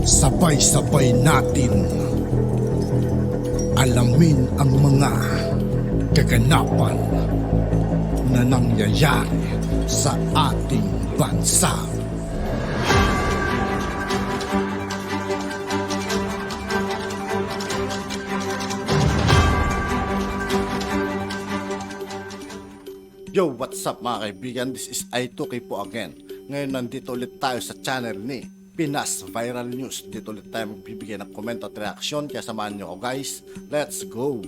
Sabay-sabay natin alamin ang mga kaganapan na nangyayari sa ating bansa. Yo, what's up mga kaibigan? This is I2K po again. Ngayon nandito ulit tayo sa channel ni Pinas Viral News. Dito ulit tayo magbibigay ng komento at reaksyon. Kaya samahan nyo ako guys. Let's go!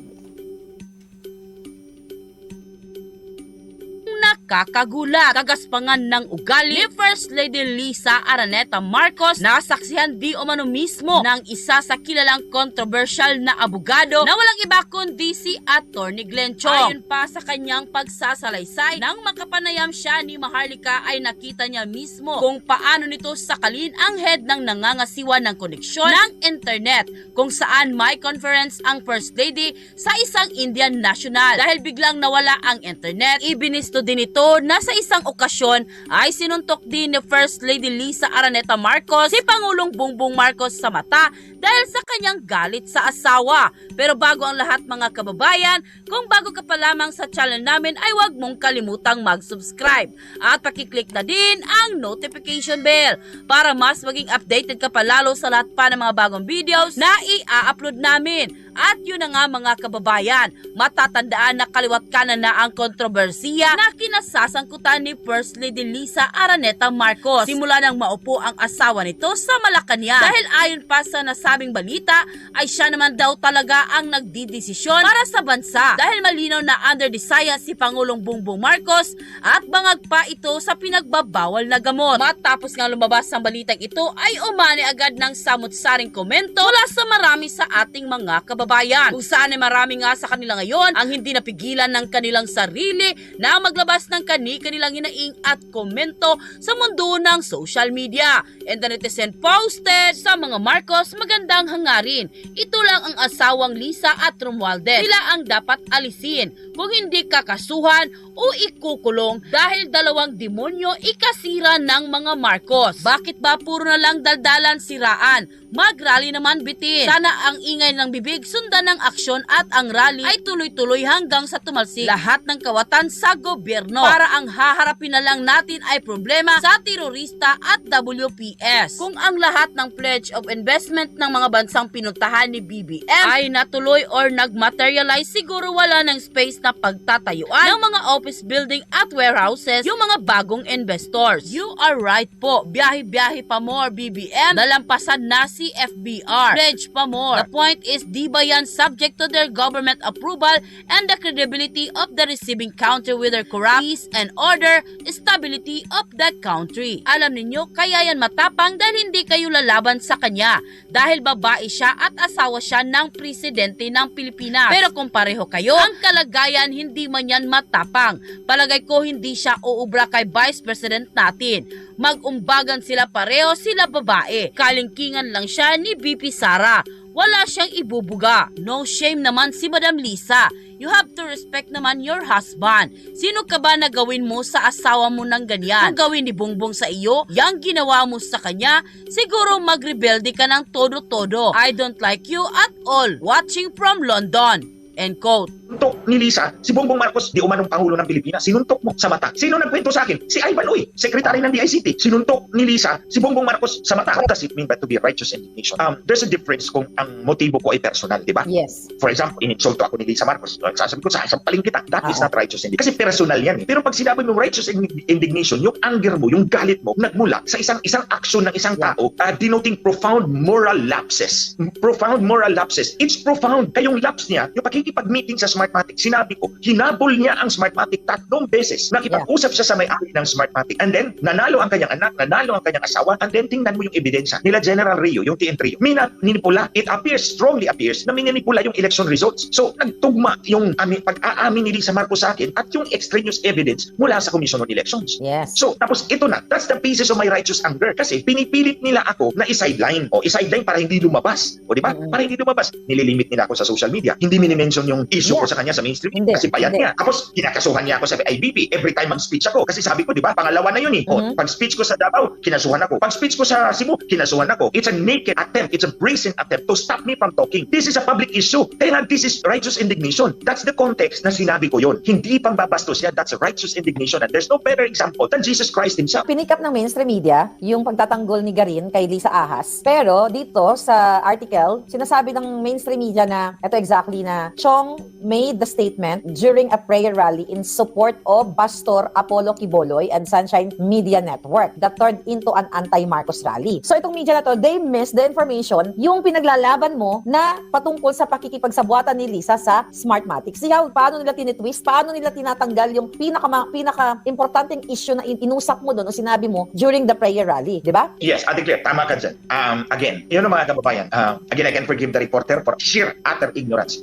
Nakakagulat, kagaspangan ng ugali ni First Lady Liza Araneta Marcos na saksihan di umano mismo ng isa sa kilalang controversial na abogado na walang iba kundi si Atty. Glenn Chong. Ayon pa sa kanyang pagsasalaysay, nang makapanayam siya ni Maharlika ay nakita niya mismo kung paano nito sakalin ang head ng nangangasiwa ng koneksyon ng internet kung saan may conference ang First Lady sa isang Indian national. Dahil biglang nawala ang internet, ibinisto din ito na sa isang okasyon ay sinuntok din ni First Lady Liza Araneta Marcos si Pangulong Bongbong Marcos sa mata dahil sa kanyang galit sa asawa. Pero bago ang lahat mga kababayan, kung bago ka pa lamang sa channel namin ay huwag mong kalimutang mag-subscribe at pakiclick na din ang notification bell para mas maging updated ka pa lalo sa lahat pa ng mga bagong videos na i-upload namin. At yun na nga mga kababayan, matatandaan na kaliwat kanan na ang kontrobersiya na kinasasangkutan ni First Lady Liza Araneta Marcos simula nang maupo ang asawa nito sa Malacanang. Dahil ayon pa sa nasabing balita ay siya naman daw talaga ang nagdidesisyon para sa bansa dahil malinaw na under desire si Pangulong Bongbong Marcos at bangag pa ito sa pinagbabawal na gamot. Matapos nga lumabas ang balitang ito ay umani agad ng samut-saring komento mula sa marami sa ating mga kababayan kung saan ay marami nga sa kanila ngayon ang hindi napigilan ng kanilang sarili na maglabas ng kanilang hinaing at komento sa mundo ng social media. And the netizen posted sa mga Marcos, magandang hangarin. Ito lang ang asawang Liza at Romualdez. Sila ang dapat alisin kung hindi kakasuhan o ikukulong dahil dalawang demonyo ikasira ng mga Marcos. Bakit ba puro na lang daldalan siraan? Mag-rally naman bitin. Sana ang ingay ng bibig sundan ng aksyon at ang rally ay tuloy-tuloy hanggang sa tumalsik lahat ng kawatan sa gobyerno para ang haharapin na lang natin ay problema sa terorista at WPS. Kung ang lahat ng pledge of investment ng mga bansang pinuntahan ni BBM ay natuloy or nagmaterialize, siguro wala ng space na pagtatayuan ng mga office building at warehouses yung mga bagong investors. You are right po. Biyahe-biyahe pa more BBM. Nalampasan na si FBR. Pledge pa more. The point is, di ba yan subject to their government approval and the credibility of the receiving country with their corrupt peace and order, stability of that country. Alam ninyo, kaya yan matapang dahil hindi kayo lalaban sa kanya dahil babae siya at asawa siya ng presidente ng Pilipinas. Pero kung pareho kayo, ang kalagayan hindi man yan matapang. Palagay ko hindi siya uubra kay Vice President natin. Mag-umbagan sila pareho, sila babae. Kalingkingan lang siya ni BP Sara. Wala siyang ibubuga. No shame naman si Madam Liza. You have to respect naman your husband. Sino ka ba na gawin mo sa asawa mo ng ganyan? Kung gawin ni Bongbong sa iyo, yang ginawa mo sa kanya, siguro magrebelde ka ng todo-todo. I don't like you at all. Watching from London. End quote. Sinuntok ni Liza, si Bongbong Marcos, di umanong Pangulo ng Pilipinas, sinuntok mo sa mata. Sino nagkwento sa akin? Si Ivan Uy, Secretary ng DICT. Sinuntok ni Liza, si Bongbong Marcos sa mata. What does it mean by to be righteous indignation? There's a difference kung ang motibo ko ay personal, di ba? Yes. For example, ininsulto ako ni Liza Marcos. Sasabi ko, sasampalin kita. That is not righteous indignation. Kasi personal yan eh. Pero pag sinabi mo righteous indignation, yung anger mo, yung galit mo, nagmula sa isang action ng isang tao, denoting profound moral lapses. Profound moral lapses. It's profound. Kayong lapse niya, yung pakikipag-meeting sa Smartmatic, sinabi ko, hinabol niya ang Smartmatic 3 beses. Nakipag-usap siya sa may-ari ng Smartmatic. And then, nanalo ang kanyang anak, nanalo ang kanyang asawa, and then tingnan mo yung ebidensya nila General Rio, yung TN Rio. Minipula. It appears, strongly appears, na minipula yung election results. So, nagtugma yung pag-aamin ni Liza Marcos sa akin at yung extraneous evidence mula sa Commission on Elections. Yes. So, tapos ito na, that's the basis of my righteous anger. Kasi pinipilit nila ako na i-sideline. O, i-sideline para hindi lumabas. O, di ba? Para hindi lumabas. Nililimit nila ako sa social media. Hindi minimension na-mention yung issue ko Yeah. sa kanya sa mainstream Hindi, kasi payat hindi. niya. Tapos kinakasuhan niya ako sa IBP every time mag-speech ako kasi sabi ko, di ba, pangalawa na yun eh. Mhm. Pag speech ko sa Davao, kinasuhan ako. Pag speech ko sa Cebu, kinasuhan ako. It's a naked attempt, it's a brazen attempt to stop me from talking. This is a public issue. Kaya nga, this is righteous indignation. That's the context na sinabi ko yun. Hindi pang babastos yan. That's a righteous indignation and there's no better example than Jesus Christ himself. Pinik up ng mainstream media yung pagtatanggol ni Garin kay Lisa Ahas. Pero dito sa article, sinasabi ng mainstream media na ito exactly na Chong made the statement during a prayer rally in support of Pastor Apollo Quiboloy and Sunshine Media Network that turned into an anti-Marcos rally. So itong media na to, they missed the information yung pinaglalaban mo na patungkol sa pakikipagsabuatan ni Lisa sa Smartmatic. Siya, paano nila tinitwist, paano nila tinatanggal yung pinaka-importanting issue na inusap mo doon o sinabi mo during the prayer rally, di ba? Yes, Ate Claire, tama ka dyan. Again, yun ang mga kababayan. Again, I can forgive the reporter for sheer utter ignorance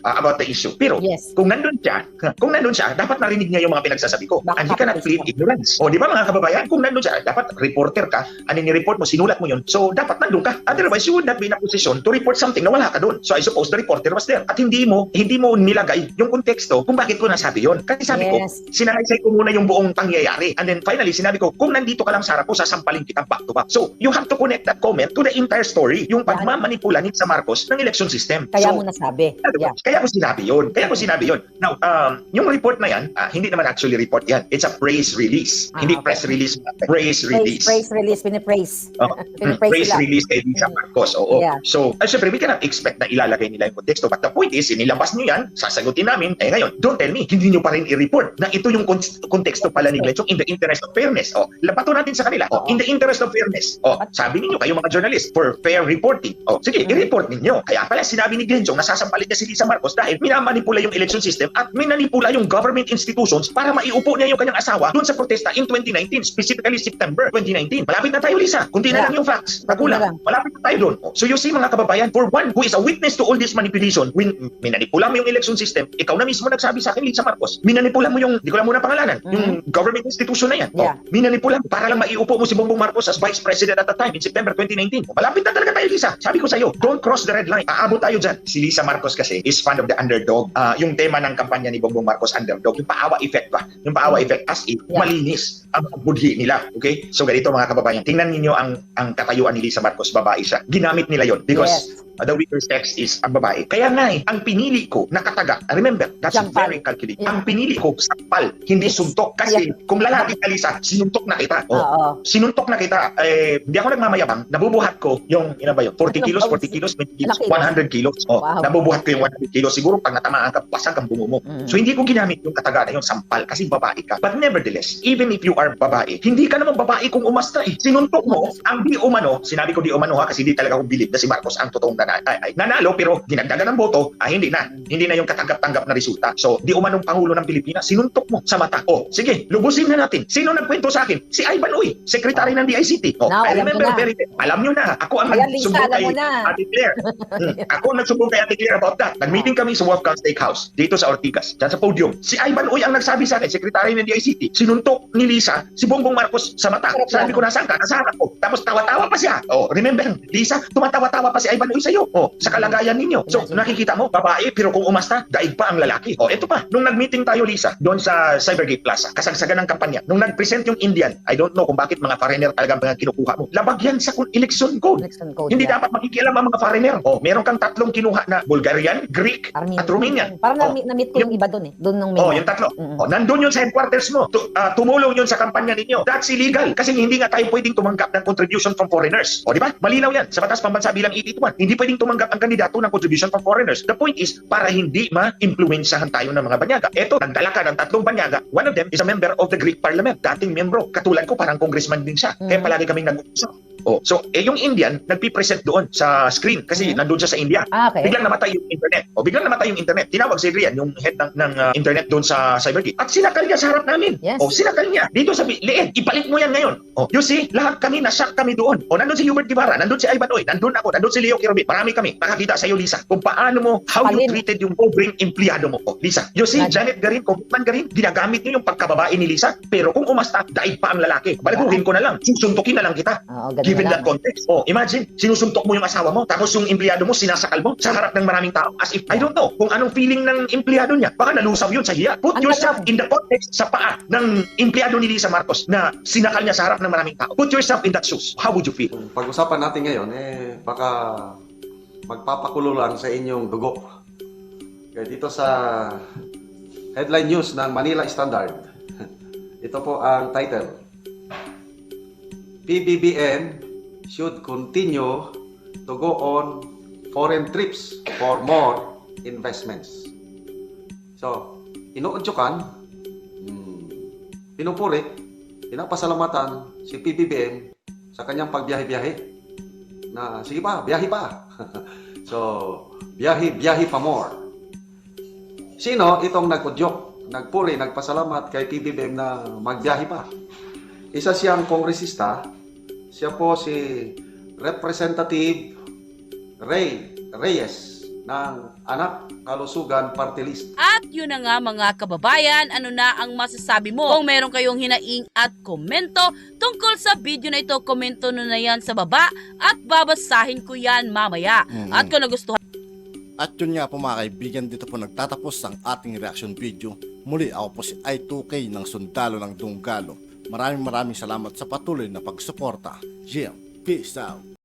about the issue. Pero, Yes. kung nandun siya, dapat narinig niya yung mga pinagsasabi ko. Baka And he cannot plead kapatid. ignorance. O, di ba mga kababayan? Kung nandun siya, dapat reporter ka, ni-report mo, sinulat mo yun. So, dapat nandun ka. Otherwise, you would not be in a position to report something na wala ka doon. So, I suppose the reporter was there. At hindi mo nilagay yung konteksto kung bakit ko nasabi yun. Kasi sabi ko, Yes. sinalaysay ko muna yung buong pangyayari. And then finally, sinabi ko, kung nandito ka lang sa harap ko, sasampalin kitang back to back. So, you have to connect that comment to the entire story. Yung pagmamanipula ni sa Marcos ng election system. Kaya So, mo nasabi. Yeah. kaya ko sinabi yun. Now, yung report na yan, hindi naman actually report yan. It's a praise release. Hindi Okay. press release. Praise release. Praise release, pinipraise. Oh, Pinipraise praise sila. release kay Lisa Marcos. Oo. Yeah. So, syempre, we cannot expect na ilalagay nila yung konteksto. But the point is, inilabas nyo yan, sasagutin namin. Ngayon, don't tell me, hindi nyo pa rin i-report na ito yung konteksto pala ni Glenn Chong in the interest of fairness. Labato natin sa kanila. In the interest of fairness. Sabi ninyo, kayo mga journalist, for fair reporting. Sige, i-report ninyo. Kaya pala sinabi ni Glenn Chong na sasampalit niya si Lisa Marcos dahil minamanipula yung election system at minanipula yung government institutions para maiupo niya yung kanyang asawa doon sa protesta in 2019, specifically September 2019. Malapit na tayo, Lisa. Kunti na lang yung facts. Nagulang. Malapit na tayo doon. So you see, mga kababayan, for one who is a witness to all this manipulation, when minanipula mo yung election system, ikaw na mismo nagsabi sa akin, Lisa Marcos, minanipula mo yung, di ko lang muna pangalanan, yung government institution na yan. Yeah. Minanipula mo para lang maiupo mo si Bongbong Marcos as Vice President at the time in September 2019. Malapit na talaga tayo, Lisa. Sabi ko sa iyo, don't cross the red line. Aabot tayo dyan. Si Lisa Marcos kasi is fan of the underdog. Yung tema ng kampanya ni Bongbong Marcos, underdog. Yung paawa effect ba? Yung paawa effect as in malinis ang budhi nila. Okay? So ganito, mga kababayan, tingnan niyo ang katayuan ni Lisa Marcos, babae siya. Ginamit nila yon because the weaker sex is ang babae. Kaya nga ang pinili ko na kataga, remember, that's Sampal. very calculated. Yeah. Ang pinili ko, sampal, hindi suntok. Kasi kung lalaki ka, Lisa, sinuntok na kita. Oo. Sinuntok na kita. Hindi ako nagmamayabang. Nabubuhat ko yung, 40 kilos, 20 kilos, 20 kilos, 100 kilos. Wow. Nabubuhat ko yung 100 kilos. Siguro pag natamaan ka, pasang kang bungo mo. So hindi ko ginamit yung kataga na yung sampal kasi babae ka. But nevertheless, even if you are babae, hindi ka naman babae kung umasta eh. Sinuntok mo ang di umano, sinabi ko di umano ha, kasi hindi talaga ako bilib na si Marcos ang totoong nanalo, pero dinagdagan ng boto, hindi na yung katanggap-tanggap na resulta. So, di umanong Pangulo ng Pilipinas, sinuntok mo sa mata. Sige, lubusin na natin. Sino nagkwento sa akin? Si Ivan Uy, secretary ng DICT. Now, I alam remember ko na. very well. Alam nyo na, ako ang Ayan, Lisa, nagsumbong alam kay mo na. Ate Claire. Ako ang nagsumbong kay Ate Claire about that. Nag-meeting kami sa Wolfgang Steakhouse, dito sa Ortigas, dyan sa podium. Si Ivan Uy ang nagsabi sa akin, secretary ng DICT, sinuntok ni Lisa si Bongbong Marcos sa mata. Sabi ko, nasaan ka? Nasa harap ko. Tapos tawa-tawa pa siya. Remember, Lisa, tumatawa-tawa pa si Ivan Uy sa'yo. Sa kalagayan ninyo. So, nakikita mo, babae, pero kung umasta, daig pa ang lalaki. Ito pa. Nung nag-meeting tayo, Lisa, doon sa Cybergate Plaza, kasagsagan ng kampanya, nung nag-present yung Indian, I don't know kung bakit mga foreigner talagang mga kinukuha mo. Labag yan sa election code. Election code, Hindi yeah. dapat makikialam ang mga foreigner. Meron kang tatlong kinuha na Bulgarian, Greek, at Romanian. Parang na-meet ko yung iba doon eh. Doon nung may Yung tatlo. Nandun yun sa headquarters mo. Tumulong yun sa kampanya ninyo. That's illegal. Kasi hindi nga tayo pwedeng tumanggap ng contribution from foreigners. Di ba? Malinaw yan. Sa Batas Pambansa bilang 881. Hindi pwedeng tumanggap ang kandidato ng contribution from foreigners. The point is, para hindi ma-influensyahan tayo ng mga banyaga. Eto, nagdala ka ng tatlong banyaga. One of them is a member of the Greek Parliament. Dating membro. Katulad ko, parang congressman din siya. Kaya palagi kaming nag-usap. So, yung Indian, nagpipresent doon sa screen kasi nandun siya sa India. Okay. Biglang namatay yung internet. Tinawag si Rian, yung head ng internet doon sa Cybergate. At sinakal niya sa harap namin. Yes. Sinakal niya. Dito sa liit, ipalit mo yan ngayon. You see, lahat kami, na-shock kami doon. Nandun si Hubert Guevara, nandun si Ivan Uy, nandun ako, nandun si Leo Kirby. Marami kami. Nakakita sa'yo, Lisa, kung paano mo, how you treated yung pobreng empleyado mo. Lisa, you see, Janet Garin, Congressman Garin, ginagamit niyo yung pagkababae ni Lisa, pero kung umasta, daig pa ang lalaki. Baliguhin ko na lang, susuntukin na lang kita. Given wala that context. Oh, imagine, sinusuntok mo yung asawa mo, tapos yung empleyado mo, sinasakal mo sa harap ng maraming tao. As if, I don't know, kung anong feeling ng empleyado niya. Baka nalusaw yun sa hiya. Put Ang yourself tagal. in the context sa paa ng empleyado ni Lisa Marcos na sinakal niya sa harap ng maraming tao. Put yourself in that shoes. How would you feel? Kung pag-usapan natin ngayon, baka magpapakulo lang sa inyong dugo. Kaya dito sa headline news ng Manila Standard, ito po ang title. PBBM should continue to go on foreign trips for more investments. So, inuudyukan, pinupuri, pinapasalamatan si PBBM sa kanyang pagbiyahe-biyahe. Na, sige pa, biyahe pa. So, biyahe pa more. Sino itong nag-udyok, nagpuri, nagpasalamat kay PBBM na magbiyahe pa? Isa siyang kongresista, siya po si Representative Ray Reyes ng Anak Kalusugan Party List. At yun na nga mga kababayan, ano na ang masasabi mo? Kung meron kayong hinaing at komento tungkol sa video na ito, komento nyo na yan sa baba at babasahin ko yan mamaya. At kung nagustuhan At yun nga po mga kaibigan, dito po nagtatapos ang ating reaction video. Muli ako po si I2K ng Sundalo ng Dunggalo. Maraming salamat sa patuloy na pagsuporta. Yeah, peace out.